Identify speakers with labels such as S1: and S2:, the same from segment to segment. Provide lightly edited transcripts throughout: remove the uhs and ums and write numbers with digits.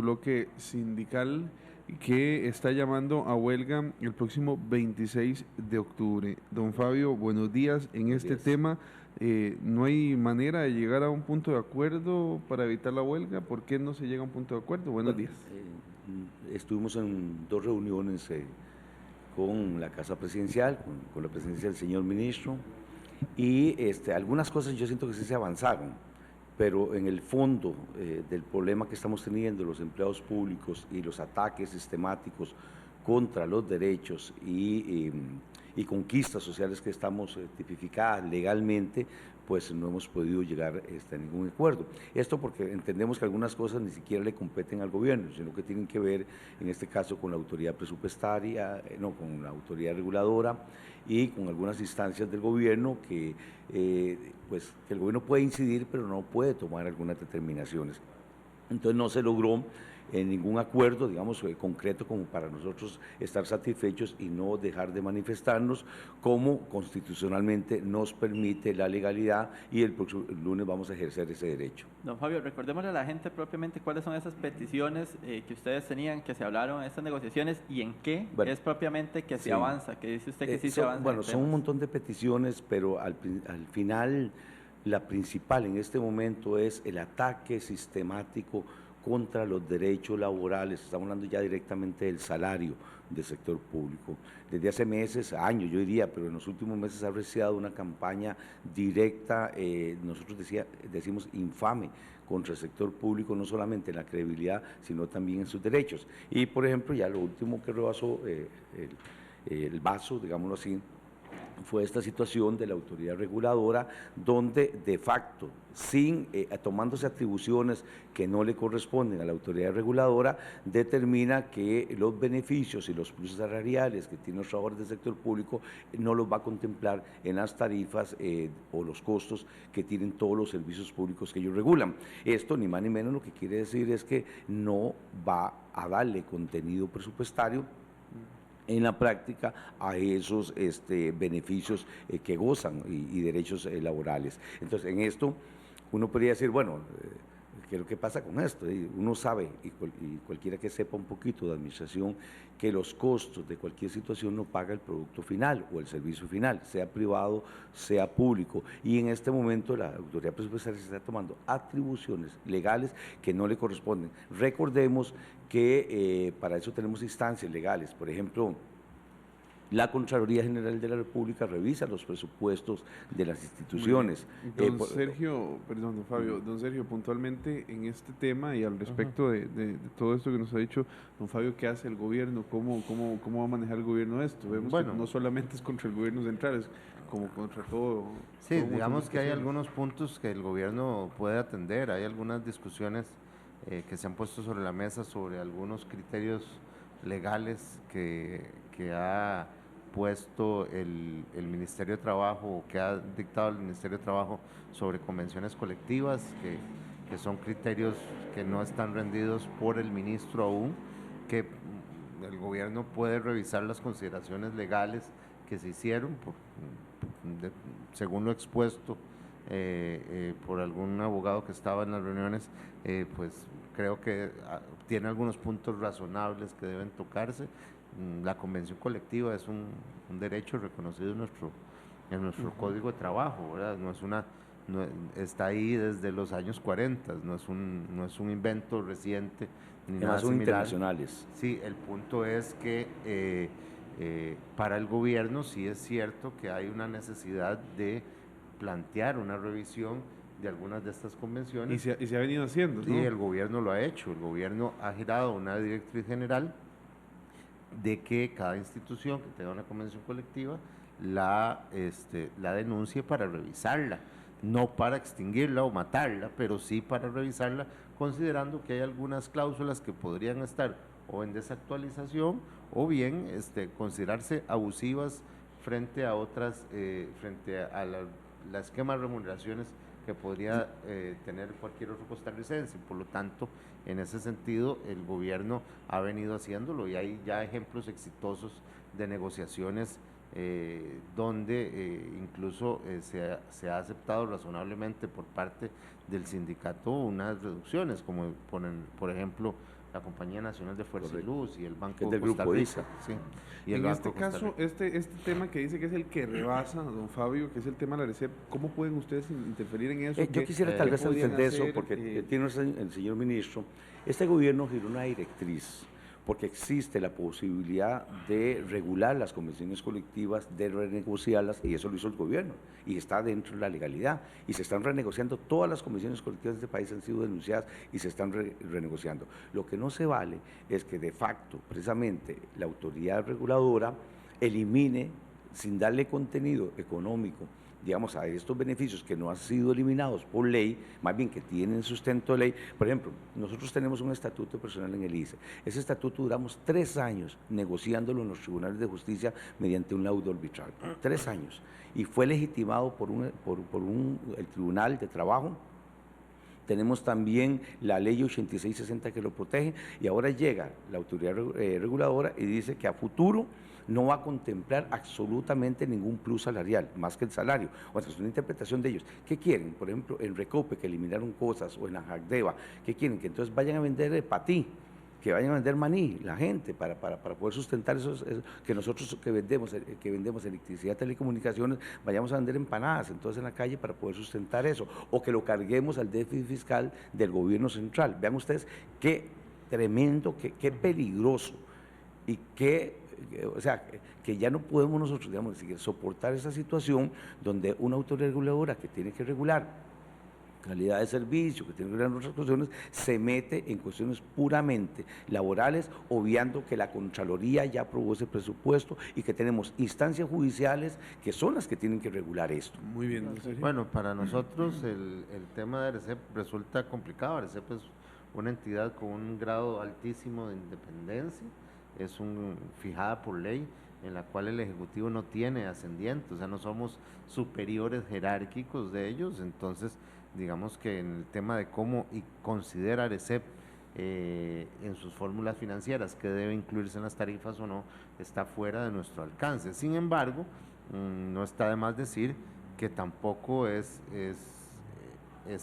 S1: bloque sindical que está llamando a huelga el próximo 26 de octubre. Don Fabio, buenos días. En
S2: Buenos
S1: este
S2: días.
S1: tema, ¿no hay manera de llegar a un punto de acuerdo para evitar la huelga? ¿Por qué no se llega a un punto de acuerdo? Buenos
S2: Bueno,
S1: días.
S2: estuvimos en dos reuniones con la Casa Presidencial, con la presencia del señor ministro, y algunas cosas yo siento que sí se avanzaron, pero en el fondo del problema que estamos teniendo los empleados públicos y los ataques sistemáticos contra los derechos y conquistas sociales que estamos tipificadas legalmente, pues no hemos podido llegar a ningún acuerdo. Esto porque entendemos que algunas cosas ni siquiera le competen al gobierno, sino que tienen que ver, en este caso, con la autoridad presupuestaria, no, con la autoridad reguladora y con algunas instancias del gobierno pues, que el gobierno puede incidir, pero no puede tomar algunas determinaciones. Entonces no se logró ningún acuerdo, digamos, concreto como para nosotros estar satisfechos y no dejar de manifestarnos como constitucionalmente nos permite la legalidad, y el próximo lunes vamos a ejercer ese derecho.
S3: Don Fabio, recordémosle a la gente propiamente cuáles son esas peticiones que ustedes tenían, que se hablaron en estas negociaciones y en qué
S2: Bueno,
S3: es propiamente que se
S2: sí.
S3: avanza, que dice usted que sí se avanza
S2: Bueno,
S3: en
S2: son un
S3: temas.
S2: montón de peticiones, pero al final la principal en este momento es el ataque sistemático contra los derechos laborales. Estamos hablando ya directamente del salario del sector público. Desde hace meses, años yo diría, pero en los últimos meses ha apreciado una campaña directa, nosotros decimos infame, contra el sector público, no solamente en la credibilidad, sino también en sus derechos. Y, por ejemplo, ya lo último que rebasó el vaso, digámoslo así, fue esta situación de la autoridad reguladora, donde de facto, tomándose atribuciones que no le corresponden a la autoridad reguladora, determina que los beneficios y los pluses salariales que tienen los trabajadores del sector público no los va a contemplar en las tarifas o los costos que tienen todos los servicios públicos que ellos regulan. Esto, ni más ni menos, lo que quiere decir es que no va a darle contenido presupuestario en la práctica a esos beneficios que gozan y derechos laborales. Entonces, en esto uno podría decir, bueno, ¿qué es lo que pasa con esto? Uno sabe, y cualquiera que sepa un poquito de administración, que los costos de cualquier situación no paga el producto final o el servicio final, sea privado, sea público. Y en este momento la autoridad presupuestaria se está tomando atribuciones legales que no le corresponden. Recordemos que para eso tenemos instancias legales. Por ejemplo, la Contraloría General de la República revisa los presupuestos de las instituciones.
S1: Don Sergio, perdón, don Fabio, don Sergio, puntualmente en este tema y al respecto de todo esto que nos ha dicho don Fabio, ¿qué hace el gobierno? ¿Cómo va a manejar el gobierno esto? Vemos que no solamente es contra el gobierno central, es como contra todo.
S4: Sí, digamos que hay algunos puntos que el gobierno puede atender, hay algunas discusiones que se han puesto sobre la mesa sobre algunos criterios legales que ha puesto el Ministerio de Trabajo o que ha dictado el Ministerio de Trabajo sobre convenciones colectivas, que son criterios que no están rendidos por el ministro aún, que el gobierno puede revisar las consideraciones legales que se hicieron, según lo expuesto por algún abogado que estaba en las reuniones, pues creo que tiene algunos puntos razonables que deben tocarse. La convención colectiva es un derecho reconocido en nuestro Código de Trabajo, ¿verdad? Está ahí desde los años 40, no es un invento reciente ni nada
S2: son
S4: similar.
S2: internacionales.
S4: Sí, el punto es que para el gobierno sí es cierto que hay una necesidad de plantear una revisión de algunas de estas convenciones.
S1: Y se ha venido haciendo, ¿no?
S4: Y el gobierno lo ha hecho, el gobierno ha girado una directriz general de que cada institución que tenga una convención colectiva la denuncie para revisarla, no para extinguirla o matarla, pero sí para revisarla, considerando que hay algunas cláusulas que podrían estar o en desactualización o bien considerarse abusivas frente a otras, frente a la esquema de remuneraciones que podría tener cualquier otro costarricense. Por lo tanto, en ese sentido, el gobierno ha venido haciéndolo y hay ya ejemplos exitosos de negociaciones donde incluso se ha aceptado razonablemente por parte del sindicato unas reducciones, como por ejemplo la Compañía Nacional de Fuerza y Luz y el Banco
S2: del
S4: Costa
S2: Grupo
S4: Rica.
S2: ISA.
S4: Sí, y
S1: en
S4: Banco
S1: este
S4: Costa
S1: caso,
S4: Rica.
S1: este tema que dice que es el que rebasa, don Fabio, que es el tema de la ARECEP, ¿cómo pueden ustedes interferir en eso?
S2: Yo quisiera tal vez
S1: podrían
S2: entender eso,
S1: hacer?
S2: porque tiene el señor ministro, este gobierno giró una directriz, porque existe la posibilidad de regular las convenciones colectivas, de renegociarlas, y eso lo hizo el gobierno, y está dentro de la legalidad, y se están renegociando, todas las convenciones colectivas de este país han sido denunciadas y se están renegociando. Lo que no se vale es que de facto, precisamente, la autoridad reguladora elimine, sin darle contenido económico, digamos, a estos beneficios que no han sido eliminados por ley, más bien que tienen sustento de ley. Por ejemplo, nosotros tenemos un estatuto personal en el ICE. Ese estatuto duramos 3 años negociándolo en los tribunales de justicia mediante un laudo arbitral. 3 años. Y fue legitimado por el Tribunal de Trabajo. Tenemos también la ley 8660 que lo protege, y ahora llega la autoridad reguladora y dice que a futuro no va a contemplar absolutamente ningún plus salarial, más que el salario. O sea, es una interpretación de ellos. ¿Qué quieren? Por ejemplo, en Recope, que eliminaron cosas, o en la Jacdeva, ¿qué quieren? Que entonces vayan a vender patí, que vayan a vender maní, la gente, para poder sustentar eso, que nosotros que vendemos electricidad, telecomunicaciones, vayamos a vender empanadas entonces en la calle para poder sustentar eso, o que lo carguemos al déficit fiscal del gobierno central. Vean ustedes qué tremendo, qué peligroso, y o sea, que ya no podemos nosotros, digamos, soportar esa situación donde una autoridad reguladora que tiene que regular calidad de servicio, que tiene que regular otras cuestiones, se mete en cuestiones puramente laborales, obviando que la Contraloría ya aprobó ese presupuesto y que tenemos instancias judiciales que son las que tienen que regular esto.
S1: Muy bien, don Sergio.
S4: Bueno, para nosotros el tema de ARECEP resulta complicado. ARECEP es una entidad con un grado altísimo de independencia, es fijada por ley, en la cual el Ejecutivo no tiene ascendiente, o sea, no somos superiores jerárquicos de ellos. Entonces, digamos que en el tema de cómo considera ARECEP en sus fórmulas financieras que debe incluirse en las tarifas o no, está fuera de nuestro alcance. Sin embargo, no está de más decir que tampoco es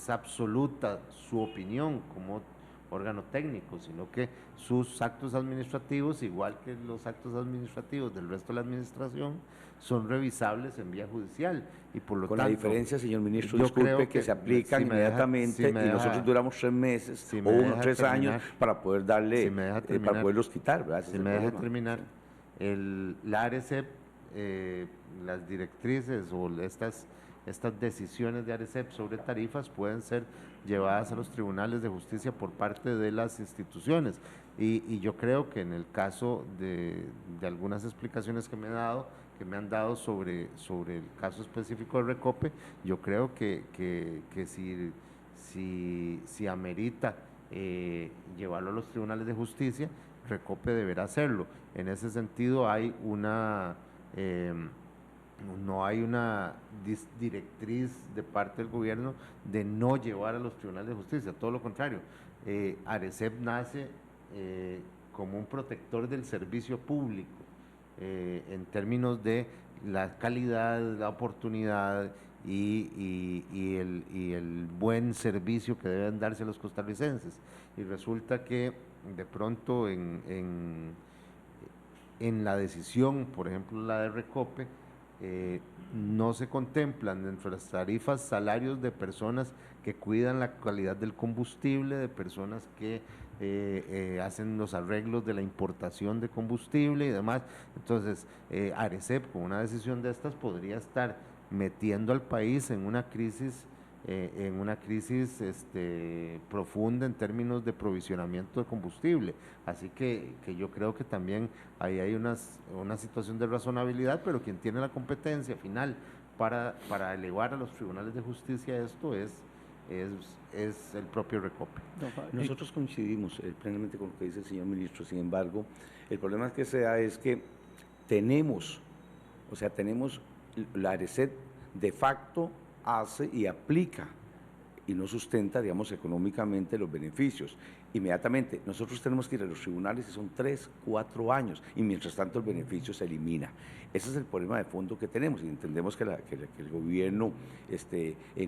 S4: absoluta su opinión como órgano técnico, sino que sus actos administrativos, igual que los actos administrativos del resto de la administración, son revisables en vía judicial, y por lo
S2: Con
S4: tanto,
S2: la diferencia, señor ministro,
S4: yo
S2: disculpe,
S4: creo
S2: que se aplican inmediatamente, y nosotros duramos 3 meses o 1 o 3 años para poder darle, para poderlos quitar, ¿verdad?
S4: Si me deja terminar, la ARECEP, las directrices o estas decisiones de ARECEP sobre tarifas pueden ser llevadas a los tribunales de justicia por parte de las instituciones, y yo creo que en el caso de algunas explicaciones que me han dado sobre el caso específico de Recope, yo creo que si amerita llevarlo a los tribunales de justicia, Recope deberá hacerlo. En ese sentido no hay una directriz de parte del gobierno de no llevar a los tribunales de justicia, todo lo contrario. ARECEP nace como un protector del servicio público, en términos de la calidad, la oportunidad y el buen servicio que deben darse a los costarricenses. Y resulta que de pronto en la decisión, por ejemplo la de Recope, no se contemplan dentro de las tarifas salarios de personas que cuidan la calidad del combustible, de personas que hacen los arreglos de la importación de combustible y demás. Entonces, ARECEP, con una decisión de estas, podría estar metiendo al país en una crisis profunda en términos de provisionamiento de combustible. Así que yo creo que también ahí hay una situación de razonabilidad, pero quien tiene la competencia final para elevar a los tribunales de justicia esto es el propio Recope.
S2: Nosotros coincidimos plenamente con lo que dice el señor ministro. Sin embargo, el problema que se da es que tenemos la ARECEP de facto hace y aplica y no sustenta, digamos, económicamente los beneficios. Inmediatamente nosotros tenemos que ir a los tribunales y son 3, 4 años, y mientras tanto el beneficio se elimina. Ese es el problema de fondo que tenemos, y entendemos que el gobierno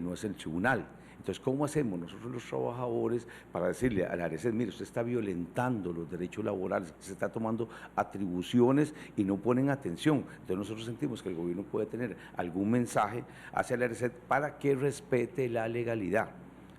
S2: no es el tribunal. Entonces, ¿cómo hacemos nosotros los trabajadores para decirle a la ARECEP, mire, usted está violentando los derechos laborales, se está tomando atribuciones y no ponen atención? Entonces nosotros sentimos que el gobierno puede tener algún mensaje hacia la ARECEP para que respete la legalidad.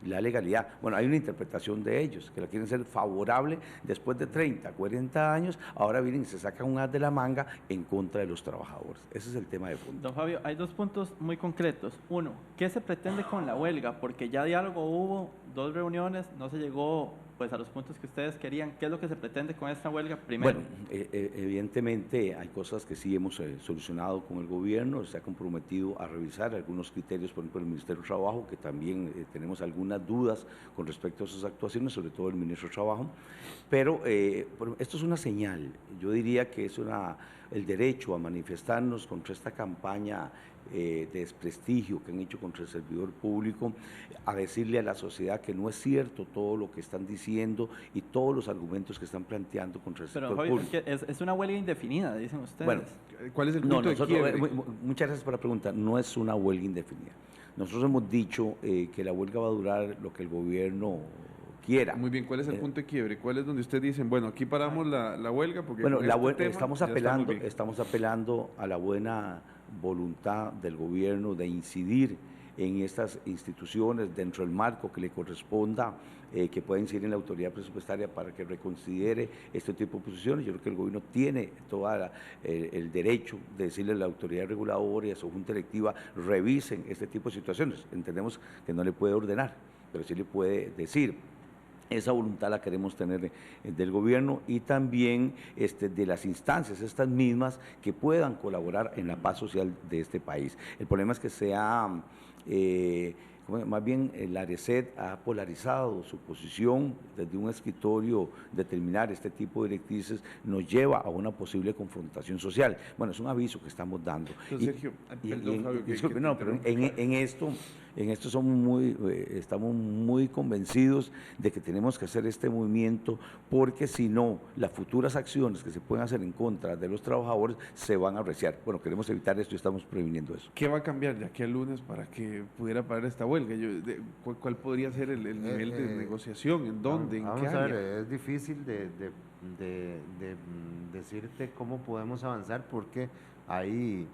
S2: La legalidad, bueno, hay una interpretación de ellos, que la quieren ser favorable después de 30, 40 años, ahora vienen y se sacan un as de la manga en contra de los trabajadores. Ese es el tema de fondo.
S3: Don Fabio, hay dos puntos muy concretos. Uno, ¿qué se pretende con la huelga? Porque ya diálogo hubo, 2 reuniones, no se llegó pues a los puntos que ustedes querían. ¿Qué es lo que se pretende con esta huelga primero?
S2: Bueno, evidentemente hay cosas que sí hemos solucionado con el gobierno, se ha comprometido a revisar algunos criterios, por ejemplo, el Ministerio de Trabajo, que también tenemos algunas dudas con respecto a sus actuaciones, sobre todo el Ministro de Trabajo, pero esto es una señal. Yo diría que es el derecho a manifestarnos contra esta campaña de desprestigio que han hecho contra el servidor público, a decirle a la sociedad que no es cierto todo lo que están diciendo y todos los argumentos que están planteando contra el sector público.
S3: Pero es una huelga indefinida, dicen ustedes.
S2: Bueno,
S1: ¿cuál es el punto de quiebre?
S2: Muchas gracias por la pregunta. No es una huelga indefinida. Nosotros hemos dicho que la huelga va a durar lo que el gobierno quiera.
S1: Muy bien, ¿cuál es el punto de quiebre? ¿Cuál es donde ustedes dicen, bueno, aquí paramos la huelga? Porque
S2: bueno, estamos apelando a la buena voluntad del gobierno de incidir en estas instituciones dentro del marco que le corresponda, que pueda incidir en la autoridad presupuestaria para que reconsidere este tipo de posiciones. Yo creo que el gobierno tiene todo el derecho de decirle a la autoridad reguladora y a su junta directiva, revisen este tipo de situaciones. Entendemos que no le puede ordenar, pero sí le puede decir. Esa voluntad la queremos tener del gobierno y también de las instancias, estas mismas, que puedan colaborar en la paz social de este país. El problema es que más bien la ARECEP ha polarizado su posición desde un escritorio. Determinar este tipo de directrices nos lleva a una posible confrontación social. Bueno, es un aviso que estamos dando.
S1: Entonces, Sergio, perdón, Fabio,
S2: disculpe, no, pero en esto estamos muy convencidos de que tenemos que hacer este movimiento, porque si no, las futuras acciones que se pueden hacer en contra de los trabajadores se van a arreciar. Bueno, queremos evitar esto y estamos previniendo eso.
S1: ¿Qué va a cambiar de aquí al lunes para que pudiera parar esta huelga? ¿Cuál podría ser el nivel de negociación? ¿En dónde? ¿En qué área?
S4: A ver, es difícil de decirte cómo podemos avanzar, porque ahí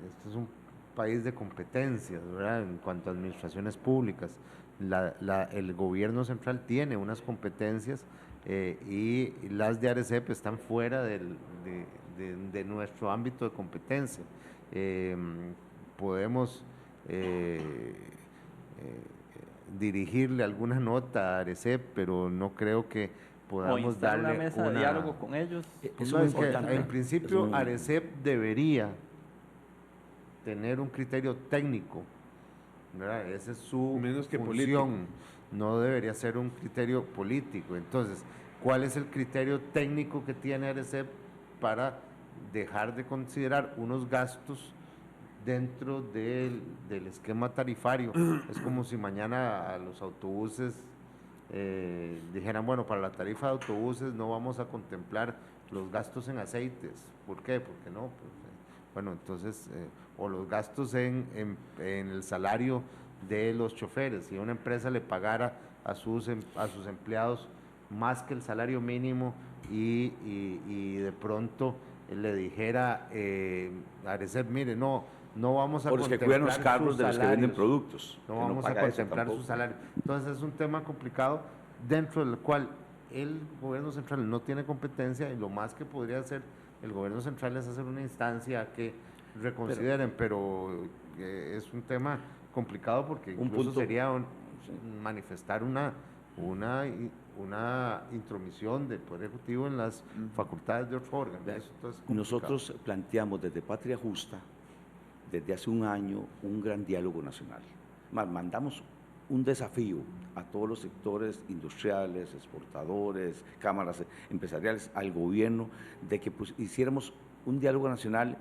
S4: esto es un país de competencias, ¿verdad? En cuanto a administraciones públicas, el gobierno central tiene unas competencias y las de ARECEP están fuera de nuestro ámbito de competencia. Podemos dirigirle alguna nota a ARECEP, pero no creo que podamos darle
S3: una mesa de diálogo con ellos.
S4: Eso es importante. En principio, ARECEP debería tener un criterio técnico, ¿verdad? Esa es su función, político. No debería ser un criterio político. Entonces, ¿cuál es el criterio técnico que tiene ARECEP para dejar de considerar unos gastos dentro del esquema tarifario? Es como si mañana a los autobuses dijeran, bueno, para la tarifa de autobuses no vamos a contemplar los gastos en aceites. ¿Por qué? Porque no, pues, bueno, entonces, o los gastos en el salario de los choferes. Si una empresa le pagara a sus empleados más que el salario mínimo y de pronto le dijera a ARECEP, mire, no vamos a contemplar
S2: que cuidan los carros de los que venden productos.
S4: No vamos a contemplar su salario. Entonces es un tema complicado dentro del cual el gobierno central no tiene competencia, y lo más que podría hacer el gobierno central es hacer una instancia que reconsideren, pero es un tema complicado, porque incluso sería manifestar una intromisión del Poder Ejecutivo en las facultades de otros órganos.
S2: Nosotros planteamos desde Patria Justa, desde hace un año, un gran diálogo nacional. Mandamos un desafío a todos los sectores industriales, exportadores, cámaras empresariales, al gobierno, de que hiciéramos un diálogo nacional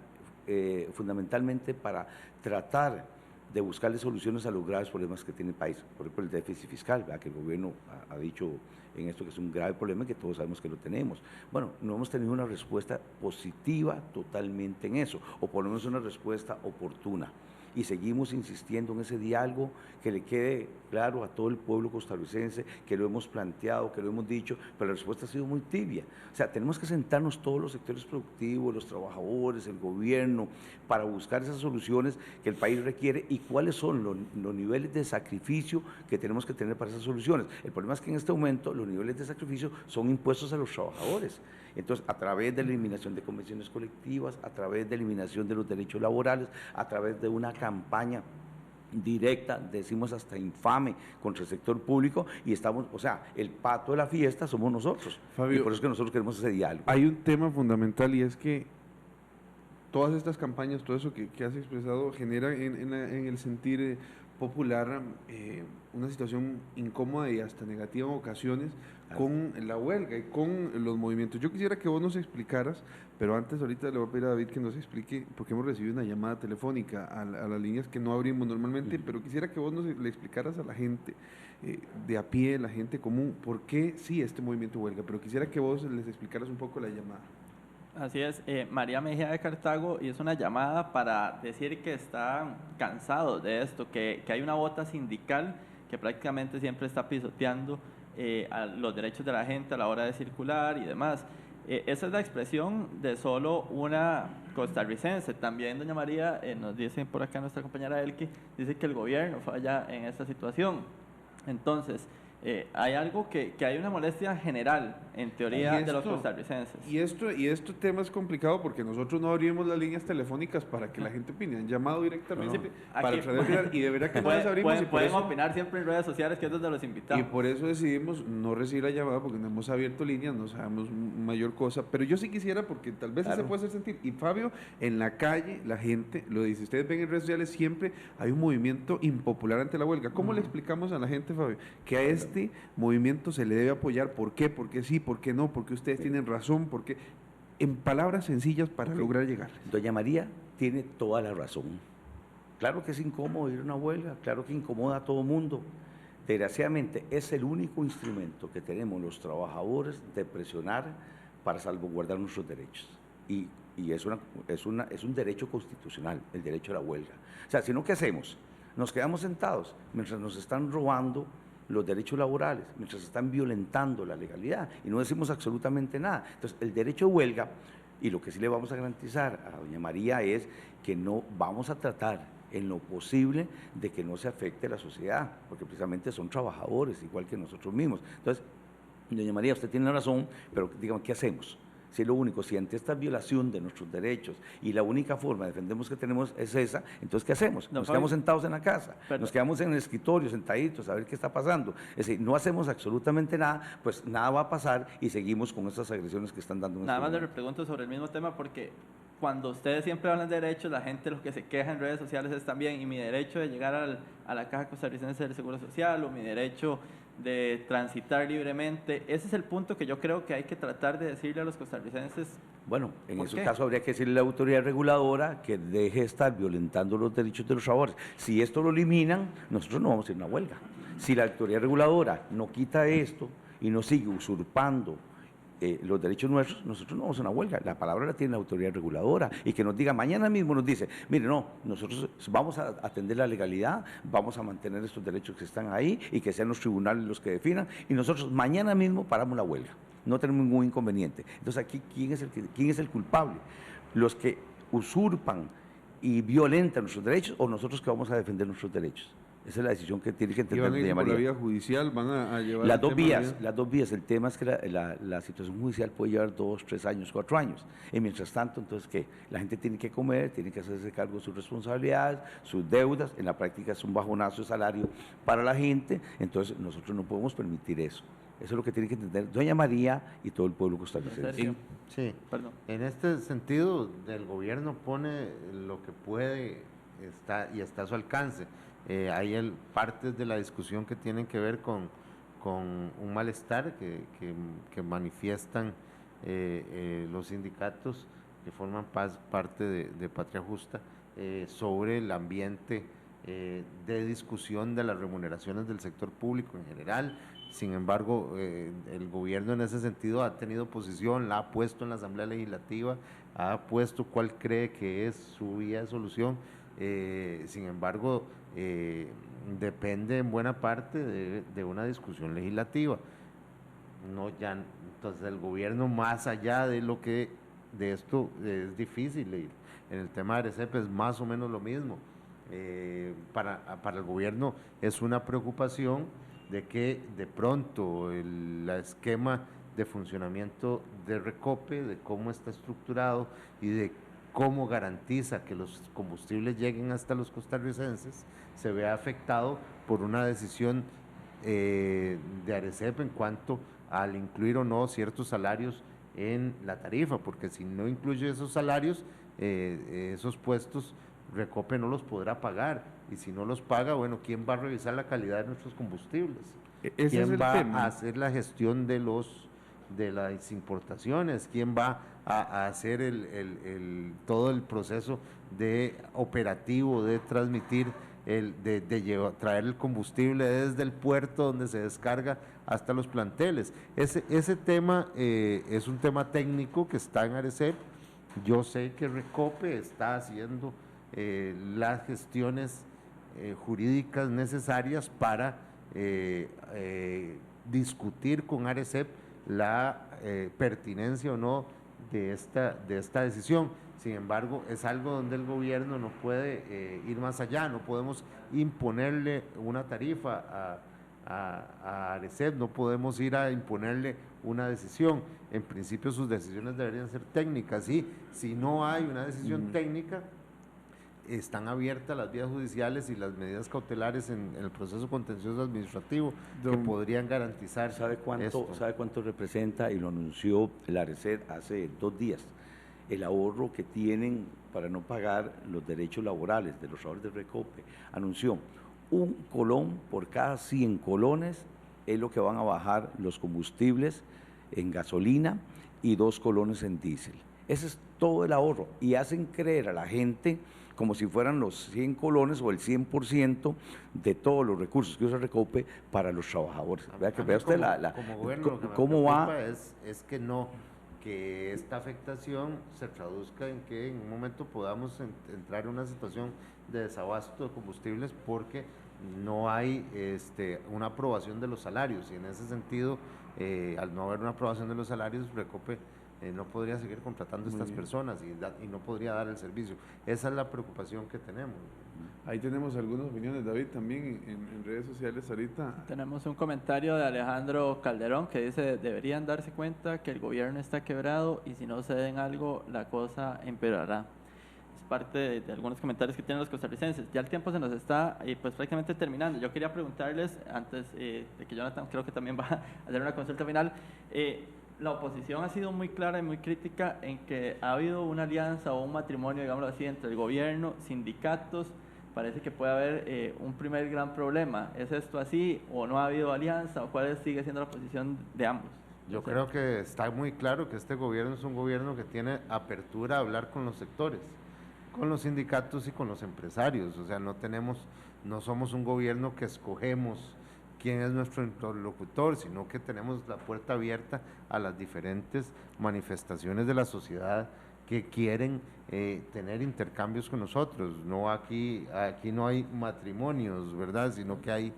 S2: fundamentalmente para tratar de buscarle soluciones a los graves problemas que tiene el país. Por ejemplo, el déficit fiscal, ¿verdad? Que el gobierno ha dicho en esto que es un grave problema y que todos sabemos que lo tenemos. Bueno, no hemos tenido una respuesta positiva totalmente en eso, o por lo menos una respuesta oportuna. y seguimos insistiendo en ese diálogo, que le quede claro a todo el pueblo costarricense que lo hemos planteado, que lo hemos dicho, pero la respuesta ha sido muy tibia. O sea, tenemos que sentarnos todos los sectores productivos, los trabajadores, el gobierno, para buscar esas soluciones que el país requiere y cuáles son los niveles de sacrificio que tenemos que tener para esas soluciones. El problema es que en este momento los niveles de sacrificio son impuestos a los trabajadores. Entonces, a través de la eliminación de convenciones colectivas, a través de eliminación de los derechos laborales, a través de una campaña directa, decimos hasta infame, contra el sector público, y estamos, o sea, el pato de la fiesta somos nosotros,
S1: Fabio,
S2: y por eso es que nosotros queremos ese diálogo.
S1: Hay un tema fundamental y es que todas estas campañas, todo eso que has expresado, genera en el sentir popular una situación incómoda y hasta negativa en ocasiones con la huelga y con los movimientos. Yo quisiera que vos nos explicaras, pero antes ahorita le voy a pedir a David que nos explique, porque hemos recibido una llamada telefónica a las líneas que no abrimos normalmente, pero quisiera que vos le explicaras a la gente de a pie, la gente común, por qué sí este movimiento huelga, pero quisiera que vos les explicaras un poco la llamada.
S3: Así es, María Mejía de Cartago hizo una llamada para decir que están cansados de esto, que hay una bota sindical que prácticamente siempre está pisoteando a los derechos de la gente a la hora de circular y demás. Esa es la expresión de solo una costarricense. También doña María, nos dice por acá nuestra compañera Elke, dice que el gobierno falla en esta situación. Entonces, hay algo que hay una molestia general, en teoría, de los costarricenses.
S1: Y este tema es complicado porque nosotros no abrimos las líneas telefónicas para que la gente opine. Han llamado directamente para tratar y de verdad que no las abrimos.
S3: Pueden opinar siempre en redes sociales, que es donde los invitamos.
S1: Y por eso decidimos no recibir la llamada porque no hemos abierto líneas, no sabemos mayor cosa. Pero yo sí quisiera, porque tal vez se puede hacer sentir. Y Fabio, en la calle, la gente lo dice. Ustedes ven en redes sociales, siempre hay un movimiento impopular ante la huelga. ¿Cómo le explicamos a la gente, Fabio, que a este movimiento se le debe apoyar? ¿Por qué? ¿Por qué sí? ¿Por qué no? Porque ustedes tienen razón, porque en palabras sencillas para lograr llegar.
S2: Doña María tiene toda la razón. Claro que es incómodo ir a una huelga, claro que incomoda a todo mundo. Desgraciadamente es el único instrumento que tenemos los trabajadores de presionar para salvaguardar nuestros derechos. Y es un derecho constitucional, el derecho a la huelga. O sea, si no, ¿qué hacemos? Nos quedamos sentados mientras nos están robando los derechos laborales, mientras están violentando la legalidad y no decimos absolutamente nada. Entonces, el derecho de huelga, y lo que sí le vamos a garantizar a doña María es que no vamos a tratar en lo posible de que no se afecte a la sociedad, porque precisamente son trabajadores, igual que nosotros mismos. Entonces, doña María, usted tiene razón, pero dígame, ¿qué hacemos? Si es lo único, si ante esta violación de nuestros derechos y la única forma de defendemos que tenemos es esa, entonces ¿qué hacemos? Nos quedamos sentados en la casa, nos quedamos en el escritorio, sentaditos, a ver qué está pasando. Es decir, no hacemos absolutamente nada, pues nada va a pasar y seguimos con estas agresiones que están dando.
S3: Nada más le pregunto sobre el mismo tema porque cuando ustedes siempre hablan de derechos, la gente lo que se queja en redes sociales es también, y mi derecho de llegar a la Caja Costarricense del Seguro Social, o mi derecho de transitar libremente. Ese es el punto que yo creo que hay que tratar de decirle a los costarricenses.
S2: Bueno, en ese caso habría que decirle a la autoridad reguladora que deje de estar violentando los derechos de los trabajadores. Si esto lo eliminan, nosotros no vamos a ir a una huelga. Si la autoridad reguladora no quita esto y no sigue usurpando los derechos nuestros, nosotros no vamos a una huelga. La palabra la tiene la autoridad reguladora y que nos diga, mañana mismo nos dice, mire, no, nosotros vamos a atender la legalidad, vamos a mantener estos derechos que están ahí y que sean los tribunales los que definan y nosotros mañana mismo paramos la huelga. No tenemos ningún inconveniente. Entonces aquí, ¿quién es el culpable? ¿Los que usurpan y violentan nuestros derechos o nosotros que vamos a defender nuestros derechos? Esa es la decisión que tiene que entender doña María.
S1: ¿Por la vía judicial van a llevar
S2: las dos vías? El tema es que la situación judicial puede llevar 2, 3 años, 4 años. Y mientras tanto, entonces, ¿qué? La gente tiene que comer, tiene que hacerse cargo de sus responsabilidades, sus deudas. En la práctica es un bajonazo de salario para la gente. Entonces, nosotros no podemos permitir eso. Eso es lo que tiene que entender doña María y todo el pueblo costarricense.
S4: Sí, perdón. En este sentido, el gobierno pone lo que puede y está a su alcance. Hay partes de la discusión que tienen que ver con un malestar que manifiestan los sindicatos que forman parte de Patria Justa sobre el ambiente de discusión de las remuneraciones del sector público en general. Sin embargo, el gobierno en ese sentido ha tenido posición, la ha puesto en la Asamblea Legislativa, ha puesto cuál cree que es su vía de solución. sin embargo, depende en buena parte de una discusión legislativa. No, ya, entonces el gobierno, más allá de lo que de esto es difícil, y en el tema de ARECEP es más o menos lo mismo. Para el gobierno es una preocupación de que de pronto el esquema de funcionamiento de Recope, de cómo está estructurado y de cómo garantiza que los combustibles lleguen hasta los costarricenses, se vea afectado por una decisión de ARECEP en cuanto al incluir o no ciertos salarios en la tarifa, porque si no incluye esos salarios, esos puestos, Recope no los podrá pagar, y si no los paga, bueno, ¿quién va a revisar la calidad de nuestros combustibles? ¿Quién va a hacer la gestión de las importaciones? ¿Quién va a hacer todo el proceso de operativo de transmitir, traer el combustible desde el puerto donde se descarga hasta los planteles? Ese tema es un tema técnico que está en ARECEP. Yo sé que Recope está haciendo las gestiones jurídicas necesarias para discutir con ARECEP la pertinencia o no de esta decisión. Sin embargo, es algo donde el gobierno no puede ir más allá, no podemos imponerle una tarifa a ARECEP, no podemos ir a imponerle una decisión. En principio sus decisiones deberían ser técnicas, y si no hay una decisión técnica, están abiertas las vías judiciales y las medidas cautelares en el proceso contencioso administrativo que podrían garantizar.
S2: ¿Sabe cuánto representa? Y lo anunció la ARECEP hace 2 días, el ahorro que tienen para no pagar los derechos laborales de los trabajadores de Recope. Anunció 1 colón por cada 100 colones es lo que van a bajar los combustibles en gasolina, y 2 colones en diésel. Ese es todo el ahorro, y hacen creer a la gente como si fueran los 100 colones o el 100% de todos los recursos que usa Recope para los trabajadores. Vea usted
S4: como gobierno, lo que
S2: cómo va.
S4: Es que esta afectación se traduzca en que en un momento podamos entrar en una situación de desabasto de combustibles, porque no hay una aprobación de los salarios, y en ese sentido, al no haber una aprobación de los salarios, Recope no podría seguir contratando a estas personas y no podría dar el servicio. Esa es la preocupación que tenemos.
S1: Ahí tenemos algunas opiniones, David, también en redes sociales ahorita.
S3: Tenemos un comentario de Alejandro Calderón que dice: deberían darse cuenta que el gobierno está quebrado y si no ceden algo, la cosa empeorará. Es parte de algunos comentarios que tienen los costarricenses. Ya el tiempo se nos está pues prácticamente terminando. Yo quería preguntarles, antes de que Jonathan creo que también va a hacer una consulta final, la oposición ha sido muy clara y muy crítica en que ha habido una alianza o un matrimonio, digámoslo así, entre el gobierno, sindicatos. Parece que puede haber un primer gran problema. ¿Es esto así o no ha habido alianza, o cuál sigue siendo la posición de ambos?
S4: Yo creo que está muy claro que este gobierno es un gobierno que tiene apertura a hablar con los sectores, con los sindicatos y con los empresarios. O sea, no somos un gobierno que escogemos quién es nuestro interlocutor, sino que tenemos la puerta abierta a las diferentes manifestaciones de la sociedad que quieren tener intercambios con nosotros. No aquí no hay matrimonios, ¿verdad? Sino que hay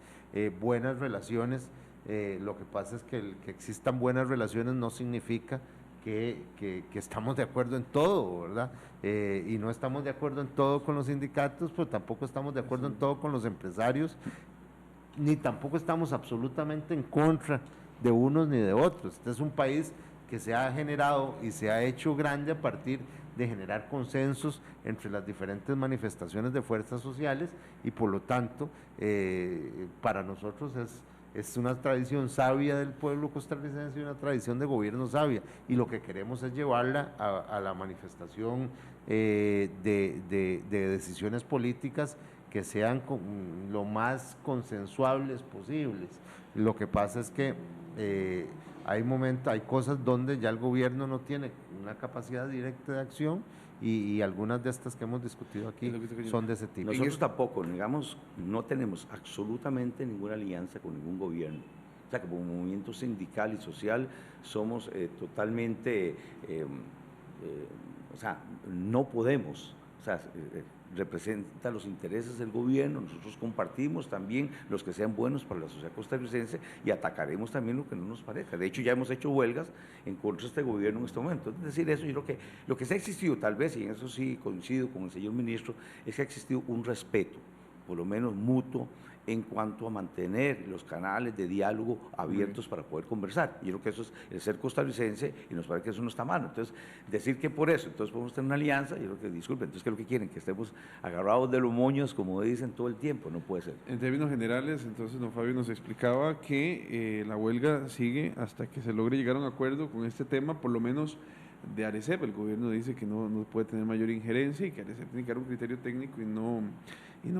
S4: buenas relaciones. Lo que pasa es que el que existan buenas relaciones no significa que estamos de acuerdo en todo, ¿verdad? Y no estamos de acuerdo en todo con los sindicatos, pero tampoco estamos de acuerdo en todo con los empresarios, ni tampoco estamos absolutamente en contra de unos ni de otros. Este es un país que se ha generado y se ha hecho grande a partir de generar consensos entre las diferentes manifestaciones de fuerzas sociales, y por lo tanto para nosotros es una tradición sabia del pueblo costarricense y una tradición de gobierno sabia, y lo que queremos es llevarla a la manifestación de decisiones políticas que sean lo más consensuables posibles. Lo que pasa es que hay cosas donde ya el gobierno no tiene una capacidad directa de acción, y algunas de estas que hemos discutido aquí son de ese tipo.
S2: Nosotros tampoco, digamos, no tenemos absolutamente ninguna alianza con ningún gobierno. O sea, como movimiento sindical y social somos totalmente, o sea, no podemos. O sea, representa los intereses del gobierno, nosotros compartimos también los que sean buenos para la sociedad costarricense y atacaremos también lo que no nos parezca. De hecho, ya hemos hecho huelgas en contra de este gobierno en este momento. Es decir, eso yo creo que lo que se ha existido, tal vez, y en eso sí coincido con el señor ministro, es que ha existido un respeto, por lo menos mutuo, en cuanto a mantener los canales de diálogo abiertos para poder conversar. Yo creo que eso es el ser costarricense y nos parece que eso no está mal. Entonces, decir que por eso, entonces podemos tener una alianza, yo creo que, disculpen, entonces, ¿qué es lo que quieren? Que estemos agarrados de los moños, como dicen todo el tiempo, no puede ser.
S1: En términos generales, entonces, don Fabio nos explicaba que la huelga sigue hasta que se logre llegar a un acuerdo con este tema, por lo menos de Arecep. El gobierno dice que no puede tener mayor injerencia y que Arecep tiene que dar un criterio técnico y no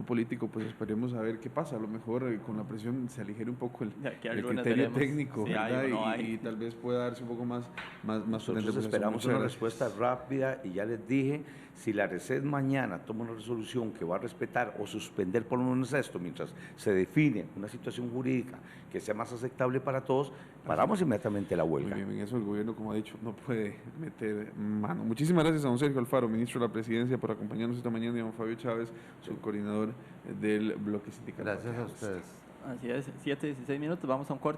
S1: político. Pues esperemos a ver qué pasa. A lo mejor con la presión se aligere un poco el criterio técnico,
S3: si
S1: ¿verdad?
S3: hay o no hay.
S1: Y tal vez pueda darse un poco más
S2: Nosotros esperamos una respuesta rápida y ya les dije, si la Arecep mañana toma una resolución que va a respetar o suspender por lo menos esto mientras se define una situación jurídica que sea más aceptable para todos, paramos inmediatamente la huelga.
S1: Muy bien, en eso el gobierno, como ha dicho, no puede meter mano. Muchísimas gracias a don Sergio Alfaro, ministro de la Presidencia, por acompañarnos esta mañana, y a don Fabio Chávez, subcoordinador del bloque sindical.
S4: Gracias a ustedes.
S3: Así es, 7:16, vamos a un corte.